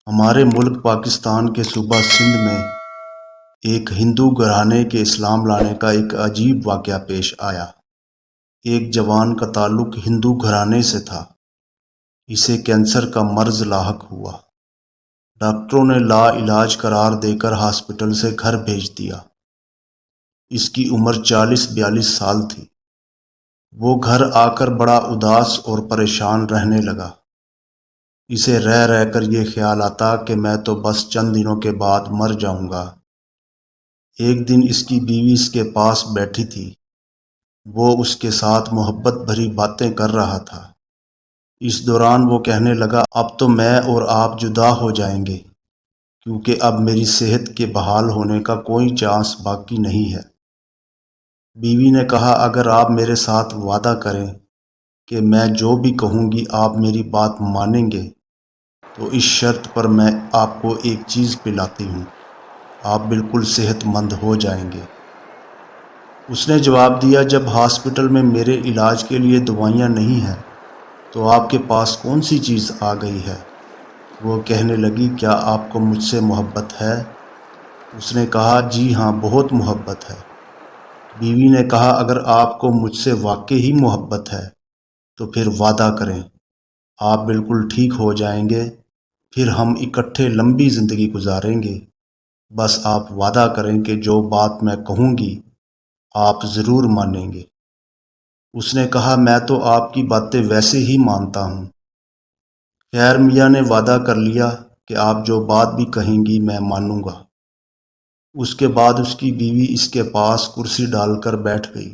ہمارے ملک پاکستان کے صوبہ سندھ میں ایک ہندو گھرانے کے اسلام لانے کا ایک عجیب واقعہ پیش آیا۔ ایک جوان کا تعلق ہندو گھرانے سے تھا۔ اسے کینسر کا مرض لاحق ہوا۔ ڈاکٹروں نے لا علاج قرار دے کر ہاسپٹل سے گھر بھیج دیا۔ اس کی عمر 40-42 سال تھی۔ وہ گھر آ کر بڑا اداس اور پریشان رہنے لگا۔ اسے رہ رہ کر یہ خیال آتا کہ میں تو بس چند دنوں کے بعد مر جاؤں گا۔ ایک دن اس کی بیوی اس کے پاس بیٹھی تھی۔ وہ اس کے ساتھ محبت بھری باتیں کر رہا تھا۔ اس دوران وہ کہنے لگا، اب تو میں اور آپ جدا ہو جائیں گے، کیونکہ اب میری صحت کے بحال ہونے کا کوئی چانس باقی نہیں ہے۔ بیوی نے کہا، اگر آپ میرے ساتھ وعدہ کریں کہ میں جو بھی کہوں گی آپ میری بات مانیں گے، تو اس شرط پر میں آپ کو ایک چیز پلاتی ہوں، آپ بالکل صحت مند ہو جائیں گے۔ اس نے جواب دیا، جب ہاسپٹل میں میرے علاج کے لیے دوائیاں نہیں ہیں تو آپ کے پاس کون سی چیز آ گئی ہے؟ وہ کہنے لگی، کیا آپ کو مجھ سے محبت ہے؟ اس نے کہا، جی ہاں، بہت محبت ہے۔ بیوی نے کہا، اگر آپ کو مجھ سے واقعی محبت ہے تو پھر وعدہ کریں، آپ بالکل ٹھیک ہو جائیں گے، پھر ہم اکٹھے لمبی زندگی گزاریں گے۔ بس آپ وعدہ کریں کہ جو بات میں کہوں گی آپ ضرور مانیں گے۔ اس نے کہا، میں تو آپ کی باتیں ویسے ہی مانتا ہوں۔ خیر، میاں نے وعدہ کر لیا کہ آپ جو بات بھی کہیں گی میں مانوں گا۔ اس کے بعد اس کی بیوی اس کے پاس کرسی ڈال کر بیٹھ گئی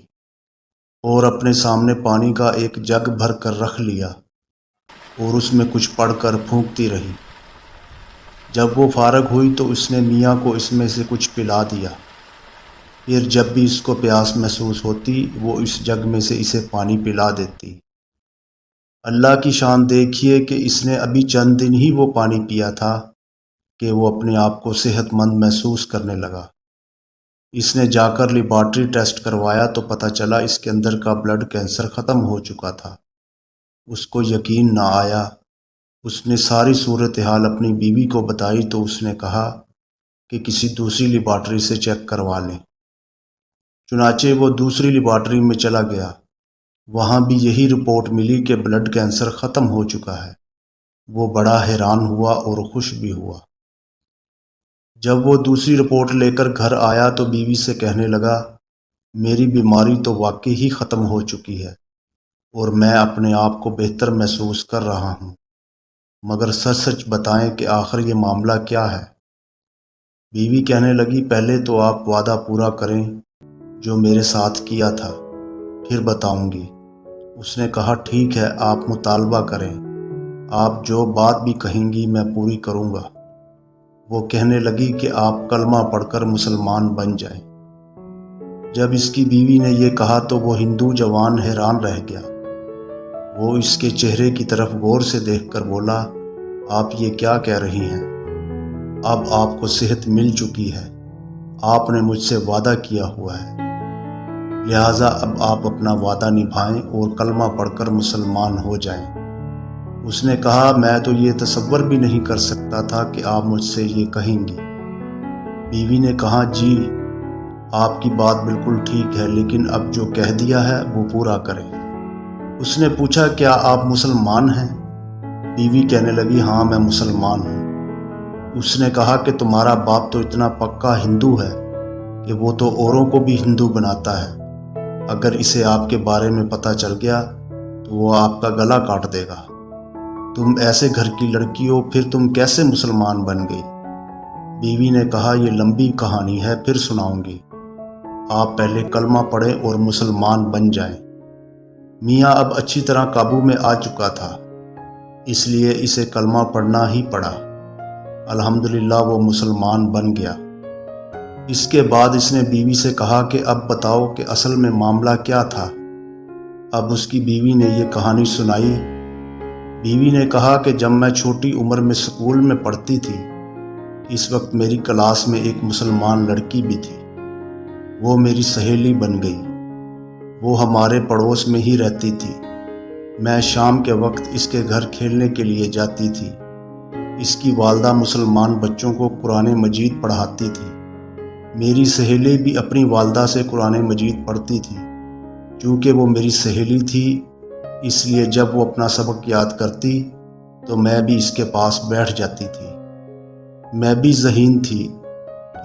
اور اپنے سامنے پانی کا ایک جگ بھر کر رکھ لیا اور اس میں کچھ پڑھ کر پھونکتی رہی۔ جب وہ فارغ ہوئی تو اس نے میاں کو اس میں سے کچھ پلا دیا۔ پھر جب بھی اس کو پیاس محسوس ہوتی وہ اس جگ میں سے اسے پانی پلا دیتی۔ اللہ کی شان دیکھیے کہ اس نے ابھی چند دن ہی وہ پانی پیا تھا کہ وہ اپنے آپ کو صحت مند محسوس کرنے لگا۔ اس نے جا کر لیبارٹری ٹیسٹ کروایا تو پتہ چلا اس کے اندر کا بلڈ کینسر ختم ہو چکا تھا۔ اس کو یقین نہ آیا۔ اس نے ساری صورتحال اپنی بیوی کو بتائی تو اس نے کہا کہ کسی دوسری لیبارٹری سے چیک کروا لیں۔ چنانچہ وہ دوسری لیبارٹری میں چلا گیا۔ وہاں بھی یہی رپورٹ ملی کہ بلڈ کینسر ختم ہو چکا ہے۔ وہ بڑا حیران ہوا اور خوش بھی ہوا۔ جب وہ دوسری رپورٹ لے کر گھر آیا تو بیوی سے کہنے لگا، میری بیماری تو واقعی ہی ختم ہو چکی ہے اور میں اپنے آپ کو بہتر محسوس کر رہا ہوں، مگر سچ سچ بتائیں کہ آخر یہ معاملہ کیا ہے؟ بیوی کہنے لگی، پہلے تو آپ وعدہ پورا کریں جو میرے ساتھ کیا تھا، پھر بتاؤں گی۔ اس نے کہا، ٹھیک ہے، آپ مطالبہ کریں، آپ جو بات بھی کہیں گی میں پوری کروں گا۔ وہ کہنے لگی کہ آپ کلمہ پڑھ کر مسلمان بن جائیں۔ جب اس کی بیوی نے یہ کہا تو وہ ہندو جوان حیران رہ گیا۔ وہ اس کے چہرے کی طرف غور سے دیکھ کر بولا، آپ یہ کیا کہہ رہی ہیں؟ اب آپ کو صحت مل چکی ہے، آپ نے مجھ سے وعدہ کیا ہوا ہے، لہٰذا اب آپ اپنا وعدہ نبھائیں اور کلمہ پڑھ کر مسلمان ہو جائیں۔ اس نے کہا، میں تو یہ تصور بھی نہیں کر سکتا تھا کہ آپ مجھ سے یہ کہیں گی۔ بیوی نے کہا، جی آپ کی بات بالکل ٹھیک ہے، لیکن اب جو کہہ دیا ہے وہ پورا کریں۔ اس نے پوچھا، کیا آپ مسلمان ہیں؟ بیوی کہنے لگی، ہاں میں مسلمان ہوں۔ اس نے کہا کہ تمہارا باپ تو اتنا پکا ہندو ہے کہ وہ تو اوروں کو بھی ہندو بناتا ہے، اگر اسے آپ کے بارے میں پتہ چل گیا تو وہ آپ کا گلا کاٹ دے گا۔ تم ایسے گھر کی لڑکی ہو، پھر تم کیسے مسلمان بن گئی؟ بیوی نے کہا، یہ لمبی کہانی ہے، پھر سناؤں گی، آپ پہلے کلمہ پڑھیں اور مسلمان بن جائیں۔ میاں اب اچھی طرح قابو میں آ چکا تھا، اس لیے اسے کلمہ پڑھنا ہی پڑا۔ الحمدللہ وہ مسلمان بن گیا۔ اس کے بعد اس نے بیوی سے کہا کہ اب بتاؤ کہ اصل میں معاملہ کیا تھا۔ اب اس کی بیوی نے یہ کہانی سنائی۔ بیوی نے کہا کہ جب میں چھوٹی عمر میں اسکول میں پڑھتی تھی، اس وقت میری کلاس میں ایک مسلمان لڑکی بھی تھی۔ وہ میری سہیلی بن گئی۔ وہ ہمارے پڑوس میں ہی رہتی تھی۔ میں شام کے وقت اس کے گھر کھیلنے کے لیے جاتی تھی۔ اس کی والدہ مسلمان بچوں کو قرآن مجید پڑھاتی تھی۔ میری سہیلی بھی اپنی والدہ سے قرآن مجید پڑھتی تھی۔ چونکہ وہ میری سہیلی تھی، اس لیے جب وہ اپنا سبق یاد کرتی تو میں بھی اس کے پاس بیٹھ جاتی تھی۔ میں بھی ذہین تھی،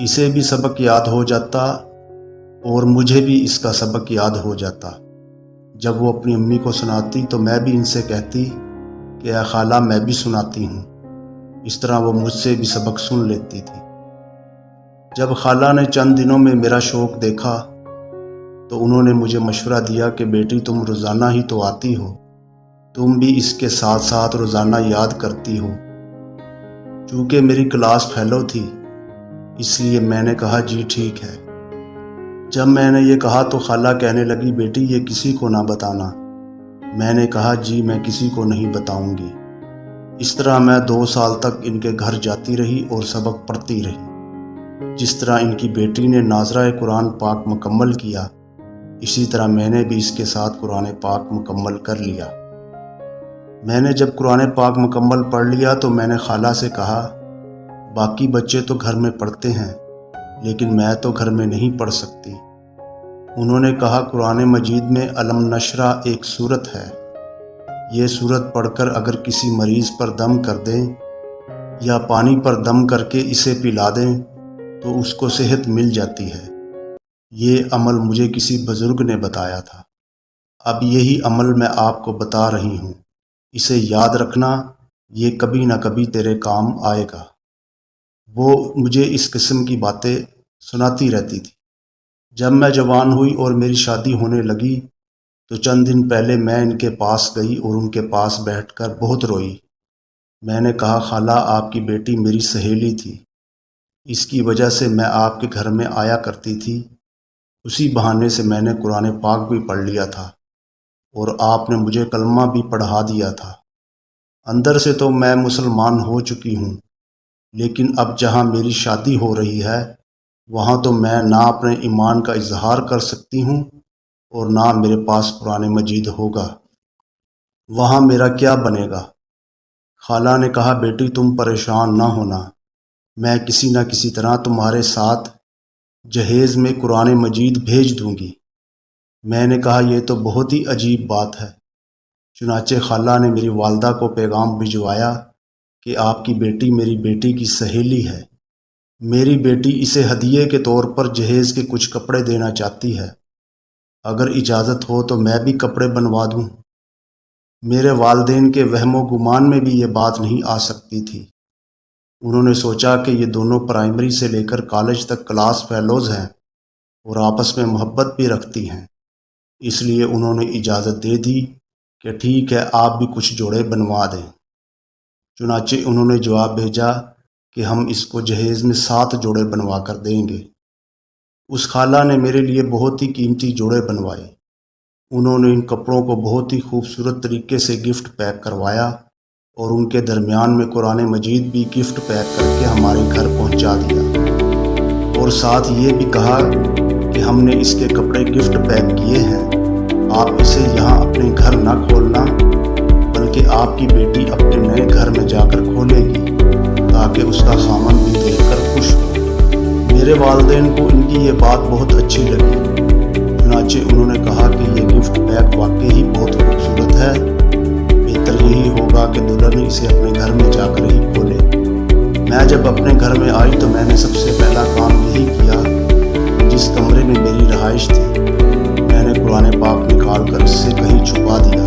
اسے بھی سبق یاد ہو جاتا اور مجھے بھی اس کا سبق یاد ہو جاتا۔ جب وہ اپنی امی کو سناتی تو میں بھی ان سے کہتی کہ اے خالہ میں بھی سناتی ہوں۔ اس طرح وہ مجھ سے بھی سبق سن لیتی تھی۔ جب خالہ نے چند دنوں میں میرا شوق دیکھا تو انہوں نے مجھے مشورہ دیا کہ بیٹی تم روزانہ ہی تو آتی ہو، تم بھی اس کے ساتھ ساتھ روزانہ یاد کرتی ہو۔ چونکہ میری کلاس فیلو تھی اس لیے میں نے کہا جی ٹھیک ہے۔ جب میں نے یہ کہا تو خالہ کہنے لگی بیٹی یہ کسی کو نہ بتانا۔ میں نے کہا جی میں کسی کو نہیں بتاؤں گی۔ اس طرح میں 2 سال تک ان کے گھر جاتی رہی اور سبق پڑھتی رہی۔ جس طرح ان کی بیٹی نے ناظرہ قرآن پاک مکمل کیا، اسی طرح میں نے بھی اس کے ساتھ قرآن پاک مکمل کر لیا۔ میں نے جب قرآن پاک مکمل پڑھ لیا تو میں نے خالہ سے کہا باقی بچے تو گھر میں پڑھتے ہیں لیکن میں تو گھر میں نہیں پڑھ سکتی۔ انہوں نے کہا قرآن مجید میں علم نشرہ ایک سورت ہے، یہ سورت پڑھ کر اگر کسی مریض پر دم کر دیں یا پانی پر دم کر کے اسے پلا دیں تو اس کو صحت مل جاتی ہے۔ یہ عمل مجھے کسی بزرگ نے بتایا تھا، اب یہی عمل میں آپ کو بتا رہی ہوں، اسے یاد رکھنا، یہ کبھی نہ کبھی تیرے کام آئے گا۔ وہ مجھے اس قسم کی باتیں سناتی رہتی تھی۔ جب میں جوان ہوئی اور میری شادی ہونے لگی تو چند دن پہلے میں ان کے پاس گئی اور ان کے پاس بیٹھ کر بہت روئی۔ میں نے کہا خالہ آپ کی بیٹی میری سہیلی تھی، اس کی وجہ سے میں آپ کے گھر میں آیا کرتی تھی، اسی بہانے سے میں نے قرآن پاک بھی پڑھ لیا تھا اور آپ نے مجھے کلمہ بھی پڑھا دیا تھا۔ اندر سے تو میں مسلمان ہو چکی ہوں، لیکن اب جہاں میری شادی ہو رہی ہے وہاں تو میں نہ اپنے ایمان کا اظہار کر سکتی ہوں اور نہ میرے پاس قرآن مجید ہوگا، وہاں میرا کیا بنے گا؟ خالہ نے کہا بیٹی تم پریشان نہ ہونا، میں کسی نہ کسی طرح تمہارے ساتھ جہیز میں قرآن مجید بھیج دوں گی۔ میں نے کہا یہ تو بہت ہی عجیب بات ہے۔ چنانچہ خالہ نے میری والدہ کو پیغام بھجوایا کہ آپ کی بیٹی میری بیٹی کی سہیلی ہے، میری بیٹی اسے ہدیے کے طور پر جہیز کے کچھ کپڑے دینا چاہتی ہے، اگر اجازت ہو تو میں بھی کپڑے بنوا دوں۔ میرے والدین کے وہم و گمان میں بھی یہ بات نہیں آ سکتی تھی۔ انہوں نے سوچا کہ یہ دونوں پرائمری سے لے کر کالج تک کلاس فیلوز ہیں اور آپس میں محبت بھی رکھتی ہیں، اس لیے انہوں نے اجازت دے دی کہ ٹھیک ہے آپ بھی کچھ جوڑے بنوا دیں۔ چنانچہ انہوں نے جواب بھیجا کہ ہم اس کو جہیز میں 7 جوڑے بنوا کر دیں گے۔ اس خالہ نے میرے لیے بہت ہی قیمتی جوڑے بنوائے۔ انہوں نے ان کپڑوں کو بہت ہی خوبصورت طریقے سے گفٹ پیک کروایا اور ان کے درمیان میں قرآن مجید بھی گفٹ پیک کر کے ہمارے گھر پہنچا دیا اور ساتھ یہ بھی کہا کہ ہم نے اس کے کپڑے گفٹ پیک کیے ہیں، آپ اسے یہاں اپنے گھر نہ کھولنا بلکہ آپ کی بیٹی اپنے نئے گھر میں جا کر کھولے گی تاکہ اس کا خامن بھی دیکھ کر خوش ہو۔ میرے والدین کو ان کی یہ بات بہت اچھی لگی، چنانچہ انہوں نے کہا کہ یہ گفٹ پیک واقعی ہی بہت خوبصورت ہے، بہتر یہی ہوگا کہ دلہن اسے اپنے گھر میں جا کر ہی کھولے۔ میں جب اپنے گھر میں آئی تو میں نے سب سے پہلا کام یہی کیا، جس کمرے میں میری رہائش تھی میں نے قرآن پاک نکال کر اس سے کہیں چھپا دیا۔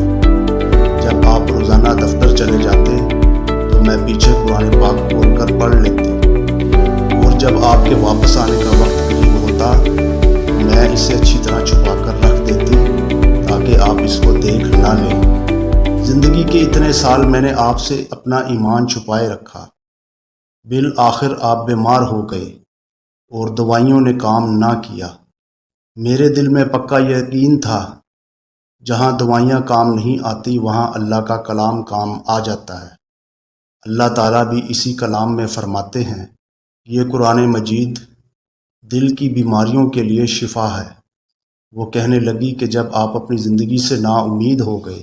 جب آپ روزانہ دفتر چلے جاتے تو میں پیچھے قرآن پاک کھول کر پڑھ لیتی اور جب آپ کے واپس آنے کا وقت قریب ہوتا میں اسے اچھی طرح چھپا کر رکھ دیتی تاکہ آپ اس کو دیکھ نہ لیں۔ زندگی کے اتنے سال میں نے آپ سے اپنا ایمان چھپائے رکھا، بالآخر آپ بیمار ہو گئے اور دوائیوں نے کام نہ کیا۔ میرے دل میں پکا یقین تھا جہاں دوائیاں کام نہیں آتی وہاں اللہ کا کلام کام آ جاتا ہے۔ اللہ تعالیٰ بھی اسی کلام میں فرماتے ہیں یہ قرآن مجید دل کی بیماریوں کے لیے شفا ہے۔ وہ کہنے لگی کہ جب آپ اپنی زندگی سے نا امید ہو گئے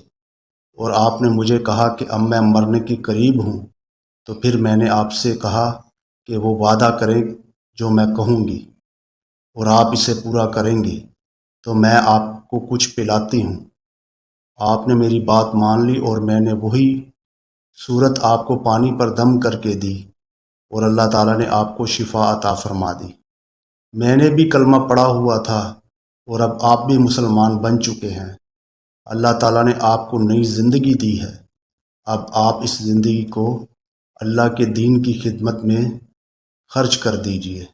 اور آپ نے مجھے کہا کہ اب میں مرنے کے قریب ہوں تو پھر میں نے آپ سے کہا کہ وہ وعدہ کریں جو میں کہوں گی اور آپ اسے پورا کریں گے تو میں آپ کو کچھ پلاتی ہوں۔ آپ نے میری بات مان لی اور میں نے وہی صورت آپ کو پانی پر دم کر کے دی اور اللہ تعالیٰ نے آپ کو شفا عطا فرما دی۔ میں نے بھی کلمہ پڑھا ہوا تھا اور اب آپ بھی مسلمان بن چکے ہیں۔ اللہ تعالیٰ نے آپ کو نئی زندگی دی ہے۔ اب آپ اس زندگی کو اللہ کے دین کی خدمت میں خرچ کر دیجیے۔